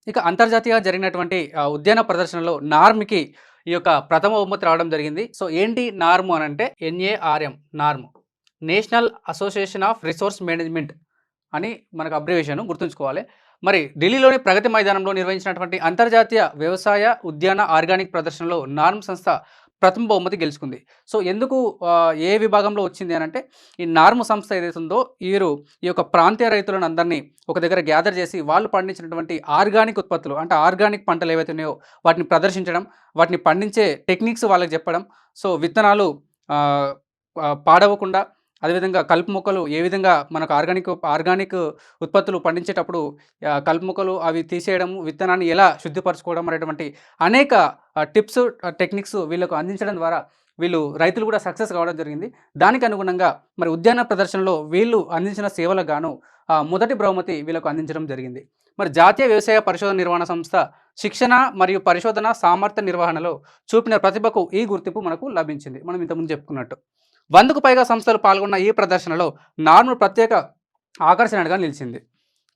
ఇక అంతర్జాతీయంగా జరిగినటువంటి ఉద్యాన ప్రదర్శనలో నార్మ్‌కి ఈ యొక్క ప్రథమ బహుమతి రావడం జరిగింది. సో, ఏంటి నార్మ్ అనంటే N A R M norm. National association of resource management అని మనకు అబ్రివేషన్ గుర్తుంచుకోవాలి. మరి ఢిల్లీలోని ప్రగతి మైదానంలో నిర్వహించినటువంటి అంతర్జాతీయ వ్యవసాయ, ఉద్యాన, ఆర్గానిక్ ప్రదర్శనలో నార్మ్ సంస్థ ప్రథమ బహుమతి గెలుచుకుంది. సో, ఎందుకు ఏ విభాగంలో వచ్చింది అనంటే, ఈ నార్మ్ సంస్థ ఏదైతే ఉందో వీరు ఈ యొక్క ప్రాంతీయ రైతులను అందరినీ ఒక దగ్గర గ్యాదర్ చేసి వాళ్ళు పండించినటువంటి ఆర్గానిక్ ఉత్పత్తులు అంటే ఆర్గానిక్ పంటలు ఏవైతే ఉన్నాయో వాటిని ప్రదర్శించడం, వాటిని పండించే టెక్నిక్స్ వాళ్ళకి చెప్పడం. సో, విత్తనాలు ఆహ్, పాడవకుండా అదేవిధంగా కలుపు మొక్కలు ఏ విధంగా మనకు ఆర్గానిక్ ఉత్పత్తులు పండించేటప్పుడు కలుపు మొక్కలు అవి తీసేయడము, విత్తనాన్ని ఎలా శుద్ధిపరచుకోవడం అనేటువంటి అనేక టిప్స్, టెక్నిక్స్ వీళ్ళకు అందించడం ద్వారా వీళ్ళు రైతులు కూడా సక్సెస్ కావడం జరిగింది. దానికి అనుగుణంగా మరి ఉద్యాన ప్రదర్శనలో వీళ్ళు అందించిన సేవలకు గాను మొదటి బహుమతి వీళ్ళకు అందించడం జరిగింది. మరి జాతీయ వ్యవసాయ పరిశోధన నిర్వహణ సంస్థ శిక్షణ మరియు పరిశోధన సామర్థ్య నిర్వహణలో చూపిన ప్రతిభకు ఈ గుర్తింపు మనకు లభించింది. మనం ఇంతకుముందు చెప్పుకున్నట్టు. 100కు పైగా సంస్థలు పాల్గొన్న ఈ ప్రదర్శనలో నార్మ్ ప్రత్యేక ఆకర్షణగా నిలిచింది.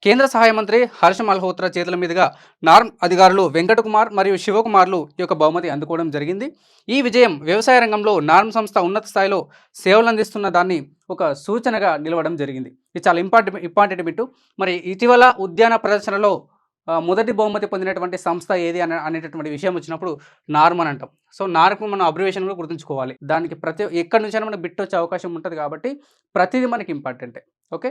కేంద్ర సహాయ మంత్రి హర్ష మల్హోత్రా చేతుల మీదుగా నార్మ్ అధికారులు వెంకటకుమార్ మరియు శివకుమార్లు ఈ యొక్క బహుమతి అందుకోవడం జరిగింది. ఈ విజయం వ్యవసాయ రంగంలో నార్మ్ సంస్థ ఉన్నత స్థాయిలో సేవలు అందిస్తున్న దాన్ని ఒక సూచనగా నిలవడం జరిగింది. ఇది చాలా ఇంపార్టెంట్ బిట్టు. మరి ఇటీవల ఉద్యాన ప్రదర్శనలో మొదటి బహుమతి పొందినటువంటి సంస్థ ఏది అనేటటువంటి విషయం వచ్చినప్పుడు నార్మ్ అని అంటాం. సో, నార్మ్‌కు మనం అబ్రివేషన్ కూడా గుర్తుంచుకోవాలి. దానికి ఎక్కడి నుంచైనా మనకు బిట్ వచ్చే అవకాశం ఉంటది కాబట్టి ప్రతిదీ మనకి ఇంపార్టెంటే. ఓకే.